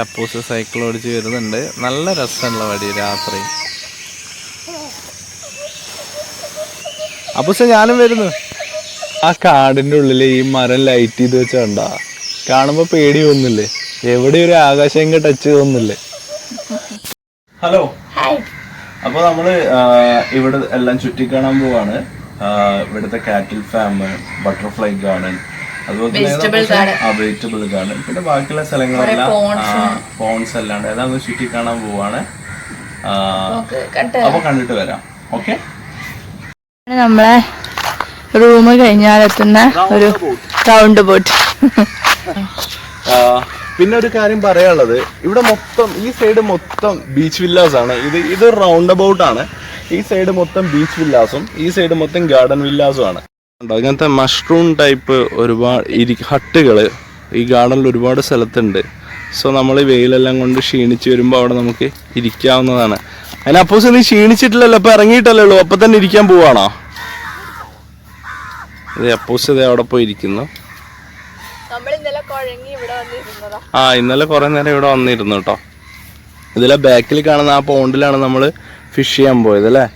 Appus cycle ഓടിച്ച് വരുന്നുണ്ട്. നല്ല രസമുള്ള വഴി രാത്രി. അപ്പൂസ് ഞാനും വരുന്നു. ആ കാടിന്റെ ഉള്ളില് ഈ മരം ലൈറ്റ് ചെയ്ത് വെച്ചോണ്ടാ കാണുമ്പോ പേടി തോന്നില്ലേ? എവിടെ ഒരു ആകാശം ഇങ്ങ് ടച്ച് തോന്നില്ലേ? ഹലോ, അപ്പൊ നമ്മള് ഇവിടെ എല്ലാം ചുറ്റിക്കാണാൻ പോവാണ്. ഇവിടുത്തെ കാറ്റിൽ ഫാം, ബട്ടർഫ്ലൈ ഗാർഡൻ, അതുപോലെ വെജിറ്റബിൾ ഗാർഡൻ, പിന്നെ ബാക്കിയുള്ള സ്ഥലങ്ങളെല്ലാം പോൺസ് അല്ലാണ്ട് എല്ലാം ചുറ്റി കാണാൻ പോവാണ്. അപ്പൊ കണ്ടിട്ട് വരാം. ഓക്കെ, നമ്മളെ റൂം കഴിഞ്ഞാലെത്തുന്ന ഒരു റൗണ്ട് ബോട്ട്. പിന്നെ ഒരു കാര്യം പറയാനുള്ളത്, ഇവിടെ മൊത്തം ഈ സൈഡ് മൊത്തം ബീച്ച് വില്ലാസ് ആണ്. ഇത് റൗണ്ട് അബൌട്ട് ആണ്. ഈ സൈഡ് മൊത്തം ബീച്ച് വില്ലാസും ഈ സൈഡ് മൊത്തം ഗാർഡൻ വില്ലാസും ആണ്. അങ്ങനത്തെ മഷ്റൂം ടൈപ്പ് ഒരുപാട് ഹട്ടുകൾ ഈ ഗാർഡനിൽ ഒരുപാട് സ്ഥലത്തുണ്ട്. സോ നമ്മൾ വെയിലെല്ലാം കൊണ്ട് ക്ഷീണിച്ച് വരുമ്പോൾ അവിടെ നമുക്ക് ഇരിക്കാവുന്നതാണ്. അതിന് അപ്പോസ് നീ ക്ഷീണിച്ചിട്ടില്ലല്ലോ, അപ്പൊ ഇറങ്ങിയിട്ടല്ലേ ഉള്ളൂ, അപ്പൊ തന്നെ ഇരിക്കാൻ പോവാണോ? അതെ, അപ്പോസ് ഇതേ അവിടെ പോയി ഇരിക്കുന്നു. ഇന്നലെ കുറെ നേരം ഇവിടെ വന്നിരുന്നു കേട്ടോ. ഇതിലെ ബാക്കിൽ കാണുന്ന ആ പോണ്ടിലാണ് നമ്മൾ ഫിഷ് ചെയ്യാൻ പോയത് അല്ലേ.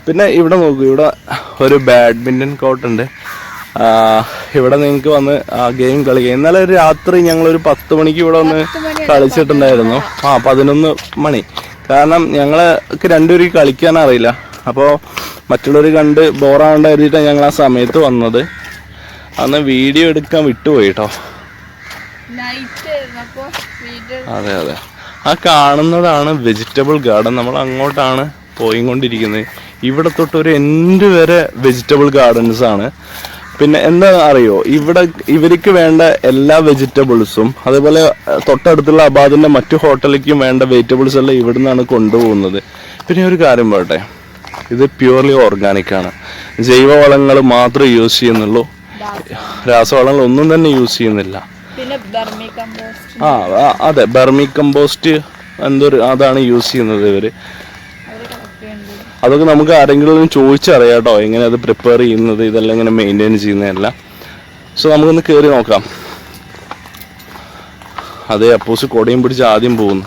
പിന്നെ ഇവിടെ നോക്കൂ, ഇവിടെ ഒരു ബാഡ്മിൻ്റൺ കോർട്ട് ഉണ്ട്. ഇവിടെ നിങ്ങൾക്ക് വന്ന് ഗെയിം കളിക്കാം. ഇന്നലെ ഒരു രാത്രി ഞങ്ങളൊരു 10 മണിക്ക് ഇവിടെ വന്ന് കളിച്ചിട്ടുണ്ടായിരുന്നു. 11 മണി. കാരണം ഞങ്ങൾക്ക് രണ്ടുപേരും കളിക്കാൻ അറിയില്ല. അപ്പോൾ മറ്റുള്ളവർ കണ്ട് ബോറാവേണ്ട കരുതിയിട്ടാണ് ഞങ്ങൾ ആ സമയത്ത് വന്നത്. അന്ന് വീഡിയോ എടുക്കാൻ വിട്ടുപോയി കേട്ടോ. അതെ അതെ, ആ കാണുന്നതാണ് വെജിറ്റബിൾ ഗാർഡൻ. നമ്മൾ അങ്ങോട്ടാണ് പോയിക്കൊണ്ടിരിക്കുന്നത്. ഇവിടെ തൊട്ട് ഒരു എൻഡ് വരെ വെജിറ്റബിൾ ഗാർഡൻസ് ആണ്. പിന്നെ എന്താ അറിയോ, ഇവർക്ക് വേണ്ട എല്ലാ വെജിറ്റബിൾസും, അതേപോലെ തൊട്ടടുത്തുള്ള അബാദിന്റെ മറ്റു ഹോട്ടലിലേക്കും വേണ്ട വെജിറ്റബിൾസ് എല്ലാം ഇവിടെ നിന്നാണ് കൊണ്ടുപോകുന്നത്. പിന്നെ ഒരു കാര്യം പറയട്ടെ, ഇത് പ്യൂർലി ഓർഗാനിക് ആണ്. ജൈവവളങ്ങൾ മാത്രമേ യൂസ് ചെയ്യുന്നുള്ളൂ, രാസവളങ്ങൾ ഒന്നും തന്നെ യൂസ് ചെയ്യുന്നില്ല. അതെ, ബർമി കമ്പോസ്റ്റ് അതാണ് യൂസ് ചെയ്യുന്നത് ഇവര്. അതൊക്കെ നമുക്ക് ആരെങ്കിലും ചോദിച്ചറിയാം കേട്ടോ, എങ്ങനെ അത് പ്രിപ്പയർ ചെയ്യുന്നത്, ഇതെല്ലാം ഇങ്ങനെ മെയിൻറ്റെയിൻ ചെയ്യുന്നതല്ല. സോ നമുക്കൊന്ന് കയറി നോക്കാം. അതെ, അപ്പൂസ് കൊടയും പിടിച്ച് ആദ്യം പോകുന്നു.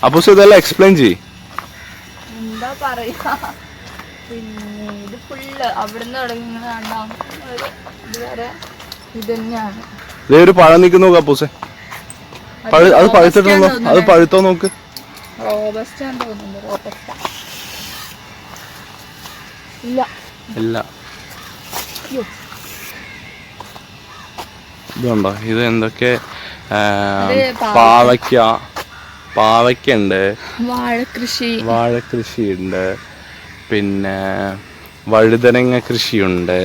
അപ്പൂസ് ഇതെല്ലാം എക്സ്പ്ലെയിൻ ചെയ്യ്. എന്താ പറയാ, പിന്നെ ഇത് ഫുള്ള് അവിടുന്ന് ഇതുവരെ ഇത് തന്നെയാണ്. ഇതേ ഒരു പഴം നിൽക്കുന്നു അപ്പൂസെ, അത് പഴുത്തിട്ടുണ്ടോ? അത് പഴുത്തോ നോക്ക്. ഇല്ല, ഇതുണ്ടോ? ഇത് എന്തൊക്കെ പാവയ്ക്കുണ്ട്, വാഴക്കൃഷി ഉണ്ട്, പിന്നെ വഴുതനങ്ങ കൃഷിയുണ്ട്,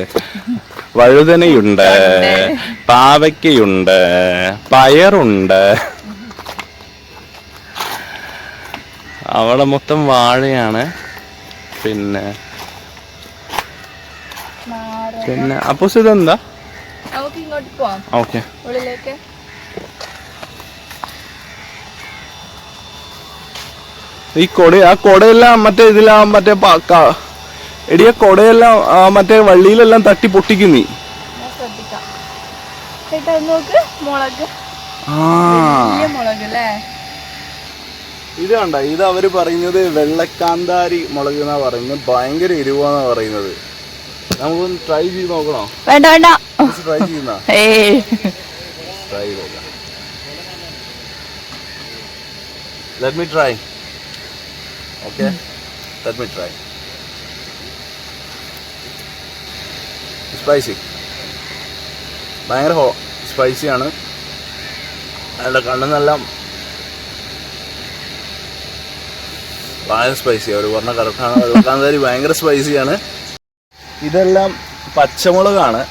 വഴുതനയുണ്ട്, പാവയ്ക്കയുണ്ട്, പയറുണ്ട്. അവിടെ മൊത്തം വാഴയാണ്. പിന്നെ അപ്പൂസ് ഇതെന്താ? ഓക്കെ, ഈ ആ കൊടയെല്ലാം മറ്റേ ഇതിലാ മറ്റേ എടിയ കൊടയെല്ലാം മറ്റേ വള്ളിയിലെല്ലാം തട്ടി പൊട്ടിക്കുന്നീ. ഇത് കണ്ട, ഇത് അവര് പറയുന്നത് വെള്ളക്കാന്താരി മുളക് എന്നാ പറയുന്നത്. ഭയങ്കര എരിവാന്നാ പറയുന്നത്. നമുക്കൊന്ന് ട്രൈ ചെയ്ത് നോക്കണോ? വേണ്ട വേണ്ട, ട്രൈ ചെയ്യുന്ന ട്രൈ നോക്കാം. Let me try. Okay, let me try. Spicy, ഭയങ്കര സ്പൈസിയാണ്. അതിൻ്റെ കണ്ണെന്നെല്ലാം ഭയങ്കര സ്പൈസി. അവർ പറഞ്ഞ കറക്റ്റാണ്, വെള്ളക്കാന്താരി ഭയങ്കര സ്പൈസിയാണ്. ഇതെല്ലാം പച്ചമുളകാണ്.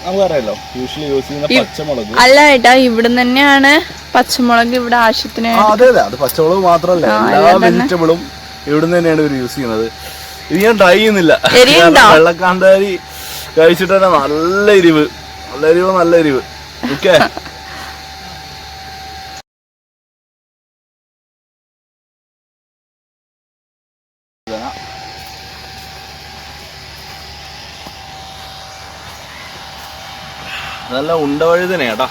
നമുക്കറിയാലോ യൂഷ്വലി യൂസ് ചെയ്യുന്ന പച്ചമുളക്. അല്ല ഏട്ടാ, ഇവിടുന്ന് തന്നെയാണ് പച്ചമുളക് ഇവിടെ ആവശ്യത്തിന്. അതെ അതെ, അത് പച്ചമുളക് മാത്രല്ല, എല്ലാ വെജിറ്റബിളും ഇവിടുന്ന് തന്നെയാണ് ഇവർ യൂസ് ചെയ്യുന്നത്. ഇത് ഞാൻ ട്രൈ ചെയ്യുന്നില്ല. വെള്ളക്കാന്താരി കഴിച്ചിട്ട് തന്നെ നല്ല എരിവ്. ഓക്കെ. നല്ല ഉണ്ടവഴുതനേട്ടാ,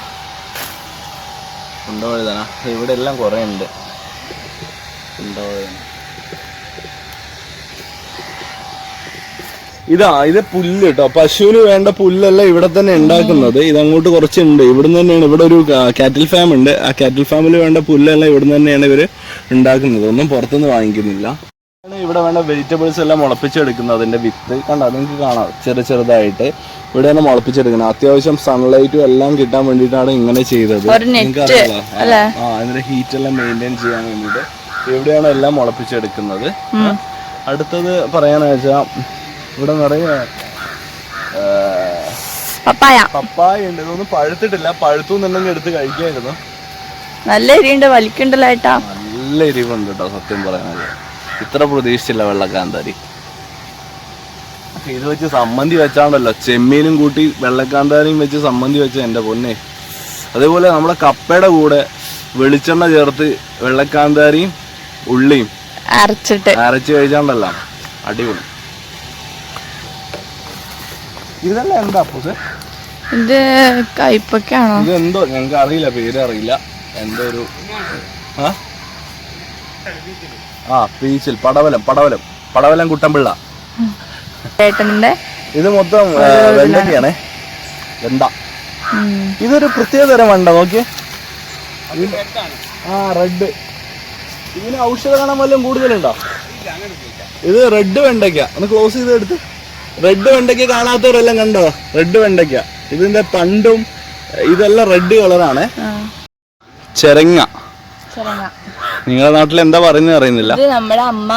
ഉണ്ടവഴുതന ഇവിടെ എല്ലാം കുറേ ഉണ്ട്. ഉണ്ടവഴുതന ഇത് പുല്ല് കേട്ടോ, പശുവിന് വേണ്ട പുല്ലല്ല ഇവിടെ തന്നെ ഉണ്ടാക്കുന്നത്. ഇതങ്ങോട്ട് കുറച്ചുണ്ട്, ഇവിടുന്ന് തന്നെയാണ്. ഇവിടെ ഒരു കാറ്റിൽ ഫാം ഉണ്ട്, ആ കാറ്റിൽ ഫാമിൽ വേണ്ട പുല്ലെല്ലാം ഇവിടുന്ന് തന്നെയാണ് ഇവര് ഉണ്ടാക്കുന്നത്, ഒന്നും പുറത്തുനിന്ന് വാങ്ങിക്കുന്നില്ല. ഇവിടെ വേണ്ട വെജിറ്റബിൾസ് എല്ലാം മുളപ്പിച്ചെടുക്കുന്നത്. അതിന്റെ വിത്ത് കണ്ട നിങ്ങൾക്ക് കാണാം, ചെറുതായിട്ട് ഇവിടെ തന്നെ മുളപ്പിച്ചെടുക്കുന്നത്. അത്യാവശ്യം സൺലൈറ്റും എല്ലാം കിട്ടാൻ വേണ്ടിയിട്ടാണ് ഇങ്ങനെ ചെയ്തത്. അതിന്റെ ഹീറ്റ് എല്ലാം മെയിൻറ്റെയിൻ ചെയ്യാൻ വേണ്ടിയിട്ട് ഇവിടെയാണ് എല്ലാം മുളപ്പിച്ചെടുക്കുന്നത്. അടുത്തത് പറയാന്ന് വെച്ചാൽ ഇവിടെ നിറയെ പപ്പായ ഉണ്ട്. ഇതൊന്നും പഴുത്തിട്ടില്ല, പഴുത്തുന്നുണ്ടെങ്കിൽ എടുത്ത് കഴിക്കായിരുന്നു. നല്ല എരിവുണ്ട്, വലിക്കണ്ടല്ലോ ഏട്ടാ. നല്ല എരിവുണ്ട് കേട്ടോ, സത്യം പറയാനത്. ഇത്ര പ്രതീക്ഷിച്ചില്ല വെള്ളക്കാന്താരി. ഇത് വെച്ച് സമ്മന്തി വെച്ചാണല്ലോ, ചെമ്മീനും കൂട്ടി വെള്ളക്കാന്താരിയും വെച്ച് സമ്മന്തി വെച്ച എൻ്റെ പൊന്നെ. അതേപോലെ നമ്മുടെ കപ്പയുടെ കൂടെ വെളിച്ചെണ്ണ ചേർത്ത് വെള്ളക്കാന്താരിയും ഉള്ളിയും അരച്ച് കഴിച്ചാണ്ടല്ലോ അടിപൊളി. ഇതെല്ലാം എന്താ അപ്പൂസേ? ഇത് കയ്പക്കാണോ? ഇത് എന്തോ ഞങ്ങൾക്ക് അറിയില്ല, പേര് അറിയില്ല. എന്തോ ഒരു പീച്ചിൽ പടവലം കുട്ടമ്പിള്ള. ഇത് മൊത്തം വെണ്ടയ്ക്കാണേ, വെണ്ട. ഇതൊരു പ്രത്യേക തരം വെണ്ട, നോക്കിയേ. റെഡ്. ഇതിന് ഔഷധ ഗുണം വല്ലതും കൂടുതലുണ്ടോ? ഇത് റെഡ് വെണ്ടയ്ക്ക. ഒന്ന് ക്ലോസ് ചെയ്ത് എടുത്ത്. റെഡ് വെണ്ടയ്ക്ക കാണാത്തവരെല്ലാം കണ്ടോ? റെഡ് വെണ്ടയ്ക്ക. ഇതിന്റെ തണ്ടും ഇതെല്ലാം റെഡ് കളറാണ്. ചെരങ്ങ. നിങ്ങളുടെ നാട്ടിൽ എന്താ പറയുന്നത് അറിയുന്നില്ല. നമ്മുടെ അമ്മ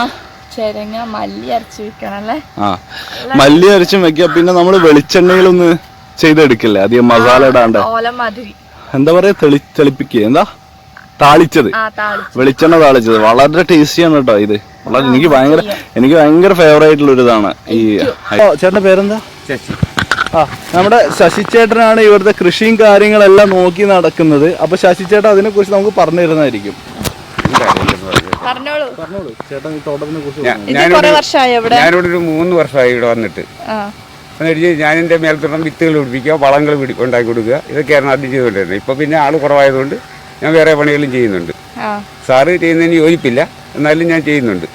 ചെരങ്ങ മല്ലി അരച്ച് വെക്കണല്ലേ. മല്ലി അരച്ചും വെക്കുക. പിന്നെ നമ്മള് വെളിച്ചെണ്ണയിലൊന്ന് ചെയ്തെടുക്കില്ലേ, അധികം മസാല ഇടാണ്ട്. എന്താ പറയാ, തെളിപ്പിക്കുക, എന്താ താളിച്ചത്, വെളിച്ചെണ്ണ താളിച്ചത്. വളരെ ടേസ്റ്റിയാണ് കേട്ടോ ഇത്. വളരെ എനിക്ക് ഭയങ്കര ഫേവറേറ്റ് ഉള്ള ഒരു ഇതാണ് ഈ. ചേട്ടന്റെ പേരെന്താ? ശശി. നമ്മുടെ ശശി ചേട്ടനാണ് ഇവിടുത്തെ കൃഷിയും കാര്യങ്ങളെല്ലാം നോക്കി നടക്കുന്നത്. അപ്പൊ ശശി ചേട്ടൻ അതിനെ കുറിച്ച് നമുക്ക് പറഞ്ഞു തരുന്നതായിരിക്കും. പറഞ്ഞോളൂ ചേട്ടൻ, ഈ തോട്ടത്തിനെ കുറിച്ച്. ഞാനിവിടെ ഒരു 3 വർഷമായി ഇവിടെ വന്നിട്ട്. ഞാൻ എൻ്റെ മേൽത്തോട്ടം വിത്തുകൾ പിടിപ്പിക്കുക, വളങ്ങൾ ഉണ്ടാക്കി കൊടുക്കുക, ഇതൊക്കെയാണ് ആദ്യം ചെയ്തുകൊണ്ടിരുന്നത്. ഇപ്പൊ പിന്നെ ആള് കുറവായതുകൊണ്ട് ഞാൻ വേറെ പണികളും ചെയ്യുന്നുണ്ട്. സാറ് ചെയ്യുന്നതിന് യോജിപ്പില്ല, എന്നാലും ഞാൻ ചെയ്യുന്നുണ്ട്.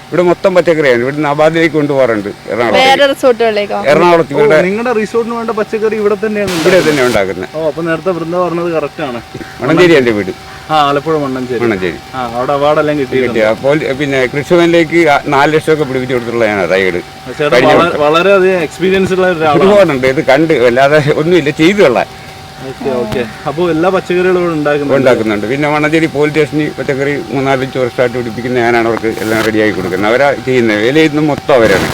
ഇവിടെ മൊത്തം പച്ചക്കറിയാണ്. ഇവിടെ നബാദിലേക്ക് കൊണ്ടുപോകാറുണ്ട്, എറണാകുളത്ത്. നിങ്ങളുടെ റിസോർട്ടിന് വേണ്ട പച്ചക്കറി ഇവിടെ തന്നെയാണ് ഉണ്ടാക്കുന്നത്. അപ്പൊ നേരത്തെ വൃന്ദ പറഞ്ഞത് കറക്റ്റ് ആണ്. മണഞ്ചേരി എന്റെ വീട്. ആലപ്പുഴ മണ്ണഞ്ചേരി. അവിടെ അവാർഡെല്ലാം കിട്ടി. അപ്പോൾ പിന്നെ കൃഷിഭവനിലേക്ക് 4 ലക്ഷമൊക്കെ പിടിപ്പിച്ചു കൊടുത്തിട്ടുള്ള ഞാൻ തൈകള്. വളരെയധികം എക്സ്പീരിയൻസ് ഉള്ള ഒരുപാടുണ്ട്. ഇത് കണ്ട് അല്ലാതെ ഒന്നുമില്ല, ചെയ്തുള്ള. അപ്പോൾ എല്ലാ പച്ചക്കറികളും ഉണ്ടാക്കുന്നുണ്ട്. പിന്നെ മണഞ്ചേരി പോലീസ് സ്റ്റേഷനിൽ പച്ചക്കറി 3-4 വർഷമായിട്ട് പിടിപ്പിക്കുന്ന ഞാനാണ് അവർക്ക് എല്ലാം റെഡിയാക്കി കൊടുക്കുന്നത്. അവരാ ചെയ്യുന്നത്. വിലയിരുന്ന മൊത്തം അവരാണ്.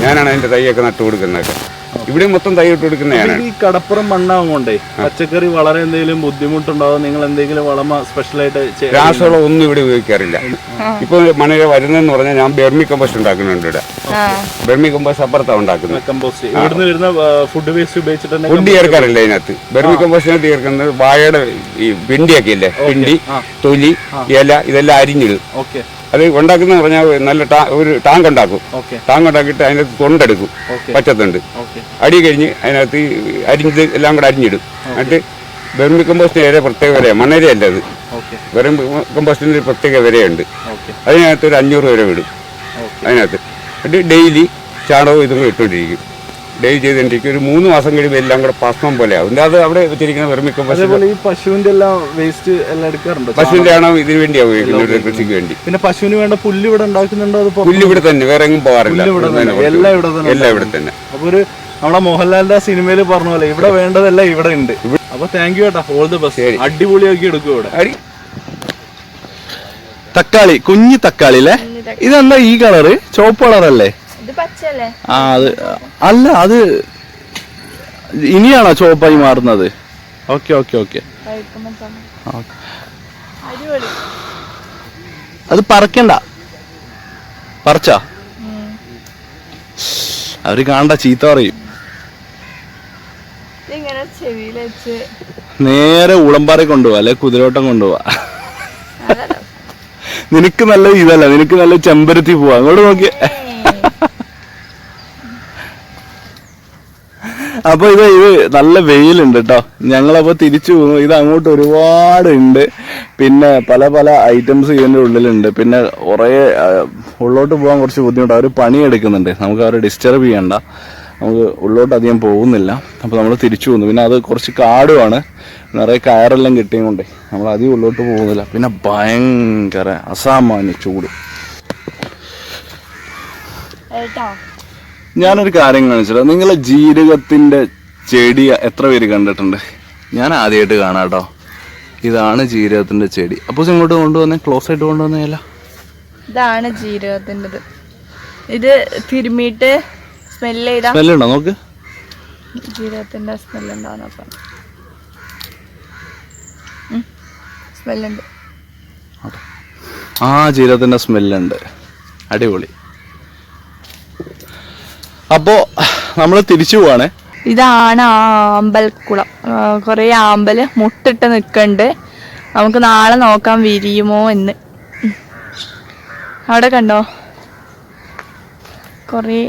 ഞാനാണ് അതിന്റെ തൈയൊക്കെ നട്ടു കൊടുക്കുന്നതൊക്കെ. ഇവിടെ മൊത്തം തൈ ഇട്ട് കൊടുക്കുന്ന ഞാനാണ്. ഈ കടപ്പുറം മണ്ണാകൊണ്ടേ പച്ചക്കറി വളരെ എന്തെങ്കിലും ബുദ്ധിമുട്ടുണ്ടാവും? നിങ്ങൾ എന്തെങ്കിലും വളമ സ്പെഷ്യലായിട്ട് രാസവളം ഒന്നും ഇവിടെ ഉപയോഗിക്കാറില്ല. ഇപ്പൊ മണൽ വരുന്നതെന്ന് പറഞ്ഞാൽ ഞാൻ ബെർമി കമ്പോസ്റ്റ് ഉണ്ടാക്കുന്നുണ്ട് ഇവിടെ. ബെർമി കമ്പോസ്റ്റ് അപ്പുറത്താണ് ഉണ്ടാക്കുന്നത്. ഫുഡ് വേസ്റ്റ് ഉപയോഗിച്ചിട്ട് ഫുഡ് ചേർക്കാറില്ല അതിനകത്ത്. ബെർമി കമ്പോസ്റ്റിനകത്ത് ചേർക്കുന്നത് വാഴയുടെ ഈ പിണ്ടിയൊക്കെ ഇല്ലേ, പിണ്ടി, തൊലി, ഇല, ഇതെല്ലാം അരിഞ്ഞിടും. അത് ഉണ്ടാക്കുന്ന പറഞ്ഞാൽ നല്ല ഒരു ടാങ്ക് ഉണ്ടാക്കും. ടാങ്ക് ഉണ്ടാക്കിയിട്ട് അതിനകത്ത് തൊണ്ടെടുക്കും, പച്ചത്തൊണ്ട്. അടി കഴിഞ്ഞ് അതിനകത്ത് അരിഞ്ഞത് എല്ലാം കൂടെ അരിഞ്ഞിടും. എന്നിട്ട് വെർമി കമ്പോസ്റ്റിന് വരെ പ്രത്യേക വിലയാണ്, മണ്ണരയല്ല അത്. വെർമി കമ്പോസ്റ്റിന് ഒരു പ്രത്യേക വിലയുണ്ട്. അതിനകത്ത് ഒരു 500 വരെ വിടും അതിനകത്ത്. എന്നിട്ട് ഡെയിലി ചാണകവും ഇതും ഇട്ടുകൊണ്ടിരിക്കും. ഡെയിലി ചെയ്തിട്ടുണ്ടെങ്കിൽ ഒരു 3 മാസം കഴിയുമ്പോൾ എല്ലാം കൂടെ ഭസ്മം പോലെ ആവും. അത് അവിടെ വെച്ചിരിക്കുന്ന വെർമി കമ്പോസ്റ്റ്. ഈ പശുവിന്റെ എല്ലാം വേസ്റ്റ് എല്ലാം എടുക്കാറുണ്ട്. പശുവിന്റെ ആണോ ഇതിന് വേണ്ടിയാണ് ഉപയോഗിക്കുന്നത്, കൃഷിക്ക് വേണ്ടി. പിന്നെ പശുവിന് വേണ്ട പുല്ല് ഇവിടെ ഉണ്ടാക്കുന്നുണ്ടോ? പുല്ല് ഇവിടെ തന്നെ, വേറെ എങ്ങും പോകാറില്ല. എല്ലാം ഇവിടെ തന്നെ. അപ്പൊ ഒരു നമ്മുടെ മോഹൻലാലിന്റെ സിനിമയിൽ പറഞ്ഞ പോലെ ഇവിടെ വേണ്ടതെല്ലാം ഇവിടെ ഉണ്ട്. അപ്പൊ താങ്ക് യു കേട്ടോ, ഓൾ ദി ബെസ്റ്റ്. അടിപൊളിയാക്കി എടുക്കും ഇവിടെ. തക്കാളി, കുഞ്ഞി തക്കാളി അല്ലേ? ഇതെന്താ ഈ കളറ്? ചുവപ്പ് കളറല്ലേ? അത് അല്ല, അത് ഇനിയാണോ ചുവപ്പായി മാറുന്നത്? Okay okay okay. അത് പറിക്കണ്ട, പറിച്ചാ അവര് കാണണ്ട, ചീത്ത പറയും. നേരെ ഉളമ്പാറ കൊണ്ടുപോവാ, അല്ലെ കുതിരോട്ടം കൊണ്ടുപോവാ. നിനക്ക് നല്ല ഇതല്ല, നിനക്ക് നല്ല ചെമ്പരത്തി പോവാ. അങ്ങോട്ട് നോക്കിയേ. അപ്പൊ ഇത് നല്ല വെയിലുണ്ട് കേട്ടോ. ഞങ്ങളപ്പോ തിരിച്ചു പോകുന്നു. ഇത് അങ്ങോട്ട് ഒരുപാട് ഉണ്ട്. പിന്നെ പല പല ഐറ്റംസ് ഇതിന്റെ ഉള്ളിലുണ്ട്. പിന്നെ കുറെ ഉള്ളോട്ട് പോകാൻ കുറച്ച് ബുദ്ധിമുട്ടാണ്. അവർ പണിയെടുക്കുന്നുണ്ട്. നമുക്ക് അവരെ ഡിസ്റ്റർബ് ചെയ്യണ്ട. നമുക്ക് ഉള്ളോട്ട് അധികം പോകുന്നില്ല. അപ്പൊ നമ്മൾ തിരിച്ചു പോകുന്നു. പിന്നെ അത് കുറച്ച് കാടുമാണ്, നിറയെ കയറെല്ലാം കിട്ടിയും കൊണ്ട് നമ്മൾ അധികം ഉള്ളോട്ട് പോകുന്നില്ല. പിന്നെ ഭയങ്കര അസാമാന്യ ചൂട്. ഞാനൊരു കാര്യം കാണിച്ചില്ല, നിങ്ങളെ ജീരകത്തിന്റെ ചെടി എത്ര പേര് കണ്ടിട്ടുണ്ട്? ഞാൻ ആദ്യമായിട്ട് കാണാം കേട്ടോ. ഇതാണ് ജീരകത്തിന്റെ ചെടി. അപ്പൊ ഇങ്ങോട്ട് കൊണ്ടുവന്നേ, ക്ലോസ് ആയിട്ട് കൊണ്ടുവന്നേല. ഇതാണ് ജീരകത്തിൻ്റെത്. ഇത് തിരുമ്മിയിട്ട് സ്മെല്ലുണ്ടോ നോക്ക്. ജീരകത്തിന്റെ സ്മെല്ലുണ്ടോ? സ്മെല്ലുണ്ട്. ആ ജീരകത്തിന്റെ സ്മെല്ലുണ്ട്. അടിപൊളി. അപ്പോ നമ്മള് തിരിച്ചു പോവാണ്. ഇതാണ് ആമ്പൽക്കുളം. കൊറേ ആമ്പല് മുട്ടിട്ട് നിക്കണ്ട്. നമുക്ക് നാളെ നോക്കാം വിരിയുമോ എന്ന്. അവിടെ കണ്ടോ കൊറേ.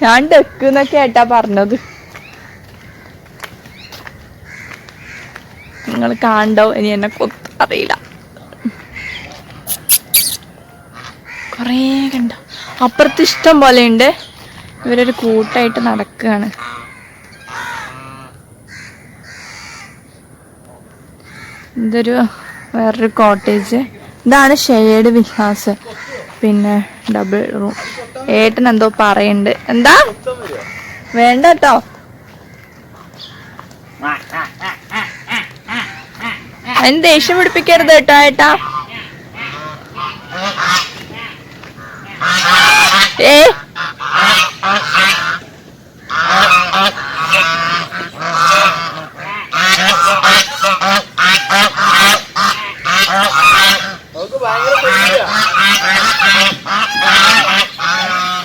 ഞാൻ ഡെക്കുന്നൊക്കെ ആയിട്ടാ പറഞ്ഞത്. നിങ്ങൾ കണ്ടോ? ഇനി എന്നെ അറിയില്ല. കൊറേ കണ്ടോ? അപ്പുറത്ത് ഇഷ്ടം പോലെ ഉണ്ട്. ഇവരൊരു കൂട്ടായിട്ട് നടക്കുകയാണ്. ഇതൊരു വേറൊരു കോട്ടേജ്. ഇതാണ് ഷെയ്ഡ് വിലാസ്. പിന്നെ ഡബിൾ റൂം. ഏട്ടൻ എന്തോ പറയുന്നുണ്ട്. എന്താ വേണ്ട കേട്ടോ. അതിന് ദേഷ്യം പിടിപ്പിക്കരുത് കേട്ടോ ഏട്ടാ.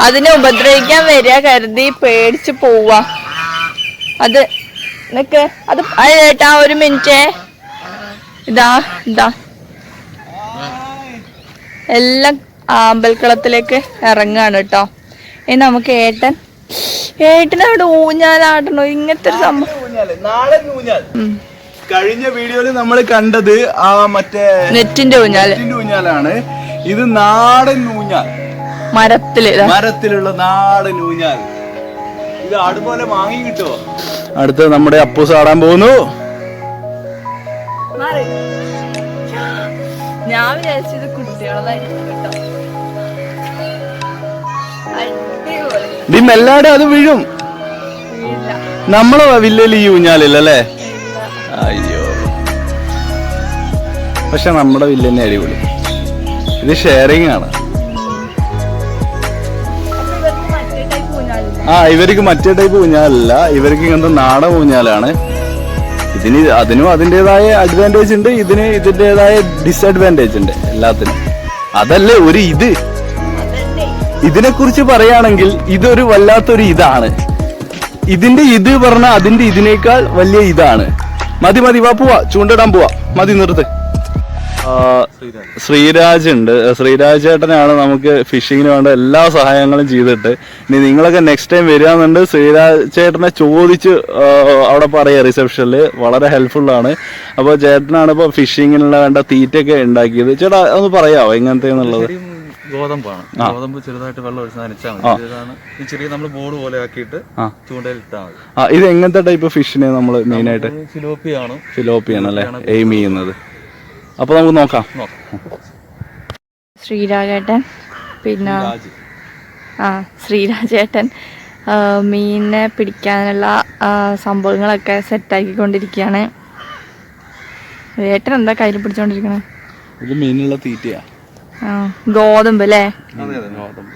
അതിനെ ഉപദ്രവിക്കാൻ വരിക കരുതി പേടിച്ച് പോവാ. അത് നിക്ക്, അത് ഏട്ടാ ഒരു മിനിറ്റ്. ഇതാ എല്ലാം അമ്പൽക്കുളത്തിലേക്ക് ഇറങ്ങാണ് കേട്ടോ. ഇനി നമുക്ക് ഏട്ടനവിടെ ഊഞ്ഞാലാടണോ? ഇങ്ങനത്തെ ഒരു സംഭവം. കഴിഞ്ഞ വീഡിയോയിൽ നമ്മൾ കണ്ടത് ആ മറ്റേ നെറ്റിന്റെ ഊഞ്ഞാലാണ്. ഇത് നാടൻ ഊഞ്ഞാൽ, മരത്തിലുള്ള നാടൻ ഊഞ്ഞാൽ. ഇത് അതുപോലെ വാങ്ങി കിട്ടുമോ? അടുത്ത് നമ്മുടെ അപ്പൂസ് ആടാൻ പോകുന്നു. ഞാൻ വിചാരിച്ചത് കുട്ടികളായിരിക്കും കേട്ടോ. ഈ മെല്ലാടെ അത് വീഴും. നമ്മളെ വില്ലയിൽ ഈ ഊഞ്ഞാലില്ലല്ലേ? അയ്യോ, പക്ഷെ നമ്മുടെ വില്ലന്നെ അടിപൊളി. ഇത് ഷെയറിംഗ് ആണ്. ഇവർക്ക് മറ്റേ ടൈപ്പ് ഊഞ്ഞാലല്ല, ഇവർക്ക് ഇങ്ങനത്തെ നാടൻ ഊഞ്ഞാലാണ്. അതിനും അതിൻ്റെതായ അഡ്വാൻറ്റേജ് ഉണ്ട്, ഇതിന് ഇതിൻ്റെതായ ഡിസഡ്വാൻറ്റേജ് ഉണ്ട് എല്ലാത്തിനും. അതല്ലേ ഒരു ഇതിനെ കുറിച്ച് പറയുകയാണെങ്കിൽ ഇതൊരു വല്ലാത്തൊരു ഇതാണ്. ഇതിന്റെ ഇത് പറഞ്ഞാൽ അതിന്റെ ഇതിനേക്കാൾ വലിയ ഇതാണ്. മതി വാ പോവാ, ചൂണ്ടിടാൻ പോവാ. മതി നിർത്ത്. ശ്രീരാജ് ഉണ്ട്. ശ്രീരാജ് ചേട്ടനാണ് നമുക്ക് ഫിഷിങ്ങിന് വേണ്ട എല്ലാ സഹായങ്ങളും ചെയ്തിട്ട്. ഇനി നിങ്ങളൊക്കെ നെക്സ്റ്റ് ടൈം വരികയെന്നുണ്ട്, ശ്രീരാജ് ചേട്ടനെ ചോദിച്ച് അവിടെ പറയാം. റിസപ്ഷനിൽ വളരെ ഹെൽപ്ഫുൾ ആണ്. അപ്പോൾ ചേട്ടനാണ് ഇപ്പോൾ ഫിഷിങ്ങിനുള്ള വേണ്ട തീറ്റയൊക്കെ ഉണ്ടാക്കിയത്. ചേട്ടാ ഒന്ന് പറയാമോ എങ്ങനത്തെ എന്നുള്ളത്? ഗോതമ്പാണ്. ഗോതമ്പ് ചെറുതായിട്ട് വെള്ളം ഒഴിച്ച് നനച്ചാൽ മതി. ഇതാണ് ഈ ചെറിയ നമ്മൾ ബോർഡ് പോലെ ആക്കിയിട്ട് ചൂണ്ടയിൽ ഇട്ടാൽ മതി. ഇത് എങ്ങനത്തെ ടൈപ്പ് ഫിഷിനെ നമ്മൾ മെയിൻ ആയിട്ട്? ഫിലോപ്പിയാണ് അല്ലേ എയിം ചെയ്യുന്നത്. അപ്പൊ നമുക്ക് നോക്കാം. ശ്രീരാജേട്ടൻ പിന്നെ ശ്രീരാജേട്ടൻ മീനിനെ പിടിക്കാനുള്ള സംഭവങ്ങളൊക്കെ സെറ്റാക്കിക്കൊണ്ടിരിക്കുകയാണ്. ഏട്ടൻ എന്താ കയ്യിൽ പിടിച്ചോണ്ടിരിക്കണേ? ഇത് മീനുള്ള തീറ്റയാ. ഗോതമ്പ് അല്ലേ? ഗോതമ്പ്.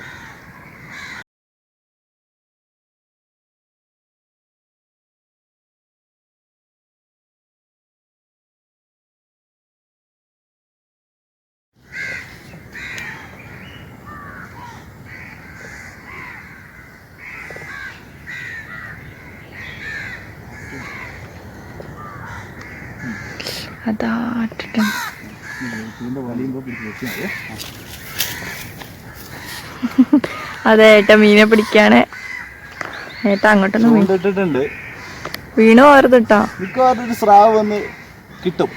അതാ അതെ ഏട്ടാ മീനെ പിടിക്കാണ്. ഏട്ടാ അങ്ങോട്ടൊന്നും ഇട്ടിട്ടുണ്ട്. വീണു പോരുത് കേട്ടോ. മിക്കവാറും ഒരു സ്രാവ് വന്ന് കിട്ടും.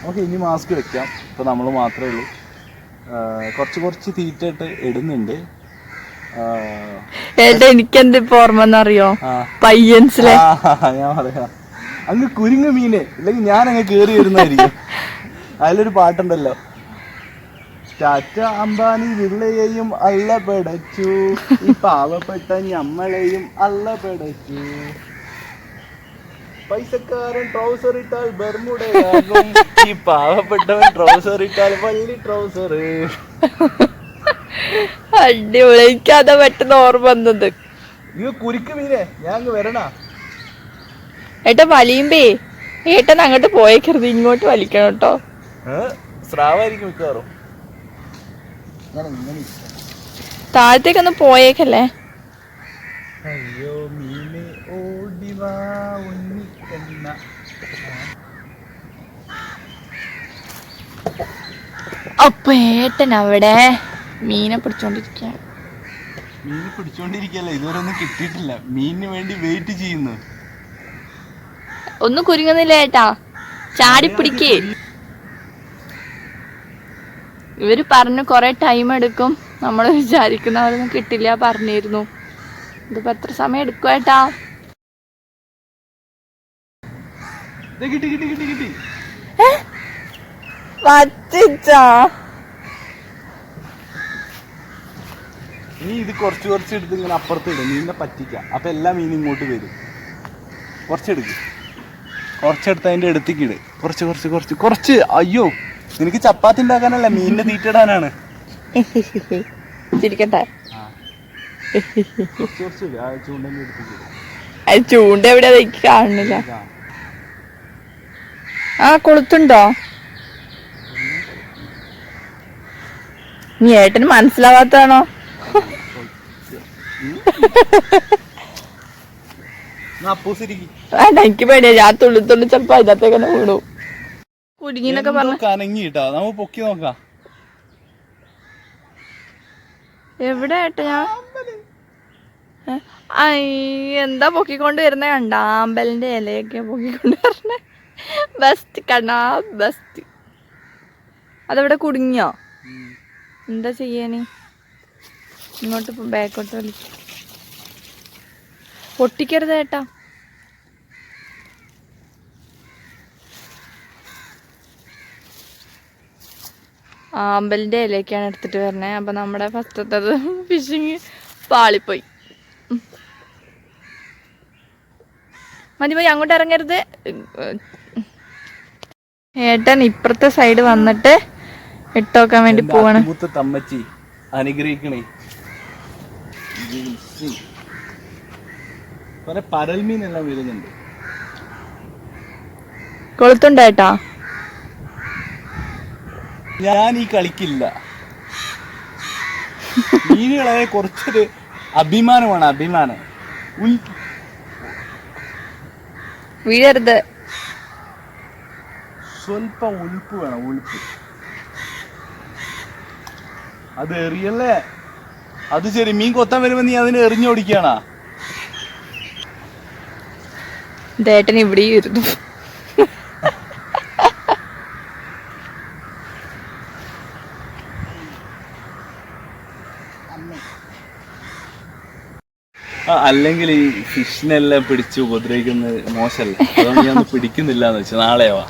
ഓക്കെ, ഇനി മാസ്ക് വെക്കാം. ഇപ്പൊ നമ്മൾ മാത്രമേ ഉള്ളൂ. കുറച്ച് തീറ്റ ഇട്ട് ഇടുന്നുണ്ട്. ഏട്ടാ എനിക്കെന്ത് ഇപ്പൊ ഓർമ്മന്നറിയോ, പയ്യൻസിലെ ഞാൻ പറയാം, അങ്ങ് കുരുങ്ങ് മീന് ഇല്ലെങ്കിൽ ഞാൻ അങ്ങ് കേറി വരുന്നതായിരിക്കും. അതിലൊരു പാട്ടുണ്ടല്ലോ, ടാറ്റ അംബാനി വിള്ളയെയും അല്ല പെടച്ചു, ഈ പാവപ്പെട്ട ഞമ്മളെയും അല്ല പെടച്ചു, പൈസക്കാരൻ ട്രൗസർ ഇട്ടാൽ ബർമുടയാകും, ഈ പാവപ്പെട്ടവൻ ട്രൗസർ ഇട്ടാൽ വള്ളി ട്രൗസർ. അടിപൊളി, എനിക്കതാ പെട്ടെന്ന് ഓർമ്മ വന്നത്. ഇത് കുരുക്ക് മീനെ, ഞാൻ അങ്ങ് വരണ. ഏട്ടാ വലിയുമ്പേ ഏട്ടൻ അങ്ങോട്ട് പോയേക്കരുത്, ഇങ്ങോട്ട് വലിക്കണം കേട്ടോ. സ്രാവായിരിക്കും മിക്കവാറും. താഴത്തേക്കൊന്ന് പോയേക്കല്ലേ. അയ്യോ മീന് ഓടിവാ ഉണ്ണിക്കണ്ണ. അപ്പൊ ഏട്ടൻ അവിടെ മീനെ പിടിച്ചോണ്ടിരിക്ക. മീന് പിടിച്ചോണ്ടിരിക്കല്ല, ഇതുവരെ ഒന്നും കിട്ടിയിട്ടില്ല. മീനിന് വേണ്ടി വെയിറ്റ് ചെയ്യുന്നു. ഒന്നും കുരുങ്ങുന്നില്ല ഏട്ടാ, ചാടി പിടിക്കേ. ഇവര് പറഞ്ഞു കൊറേ ടൈം എടുക്കും, നമ്മള് വിചാരിക്കുന്നവരൊന്നും കിട്ടില്ല പറഞ്ഞിരുന്നു. ഇതിപ്പോ എത്ര സമയം എടുക്കും ഏട്ടാ? ഇനി ഇത് കുറച്ച് എടുത്ത് ഇങ്ങനെ അപ്പുറത്ത് ഇടും, മീനിനെ പറ്റിക്കാം. അപ്പൊ എല്ലാ മീനും ഇങ്ങോട്ട് വരും. കുറച്ചെടുത്ത് അതിന്റെ അടുത്തേക്ക് ഇട്. കുറച്ച്. അയ്യോ, നിനക്ക് ചപ്പാത്തി ഉണ്ടാക്കാനല്ല, മീനിന്റെ തീറ്റിടാനാണ്. ചിരിക്കട്ടെ. ചൂണ്ട ചൂണ്ട എവിടെയാ കാണുന്നില്ല. ആ കൊളുത്തുണ്ടോ? നീ ഏട്ടന് മനസ്സിലാവാത്താണോ? വേണ്ട, എനിക്ക് പേടിയാ. ഞാൻ തുള്ളി ചെലപ്പോ അതിനകത്തേക്ക് തന്നെ വീണു. കുടുങ്ങിന്നൊക്കെ പറഞ്ഞു കനങ്ങിട്ടാ. നമുക്ക് പൊക്കി നോക്കാം. എവിടെ ഏട്ടാ? ഞാൻ എന്താ പൊക്കിക്കൊണ്ട് വരുന്നേ? കണ്ട ആമ്പലിന്റെ ഇലയൊക്കെ പൊക്കിക്കൊണ്ട് വരണേ. ബെസ്റ്റ് കണ്ണാ, ബെസ്റ്റ്. അതെവിടെ കുടുങ്ങിയോ? എന്താ ചെയ്യാന്? ഇങ്ങോട്ട് ബാക്കോട്ട് വലിക്കും. പൊട്ടിക്കരുത് ഏട്ടാ. ആമ്പലിന്റെ ഇലയൊക്കെയാണ് എടുത്തിട്ട് വരണേ. അപ്പൊ നമ്മുടെ ഫസ്റ്റത്തത് ഫിഷിങ് പാളിപ്പോയി. മതി അങ്ങോട്ട് ഇറങ്ങരുത്. ഏട്ടൻ ഇപ്പുറത്തെ സൈഡ് വന്നിട്ട് ഇട്ടോക്കാൻ വേണ്ടി പോവാണ്. തമ്മച്ചി അനുഗ്രഹിക്കണേ. പരൽമീനെല്ലാം വരുന്നുണ്ട്. കൊളുത്തുണ്ടേട്ടാ. ഞാൻ ഈ കളിക്കില്ല. മീനുകളെ കുറച്ചൊരു അഭിമാനമാണ്, അഭിമാനം. വീഴരുത്. സ്വല്പം ഉൽപ്പ് വേണം, ഉൽപ്പ്. അത് എറിയല്ലേ? അത് ശരി, മീൻ കൊത്താൻ വരുമ്പോ നീ അതിനെ എറിഞ്ഞോടിക്കാണാ? ഏട്ടൻ ഇവിടെ ഇരുന്നു. അല്ലെങ്കിൽ ഈ ഫിഷിനെല്ലാം പിടിച്ച് ഉപദ്രവിക്കുന്നത് മോശമല്ലേ? അതുകൊണ്ട് ഞാൻ പിടിക്കുന്നില്ല എന്ന് വെച്ചാൽ നാളെയാവാ.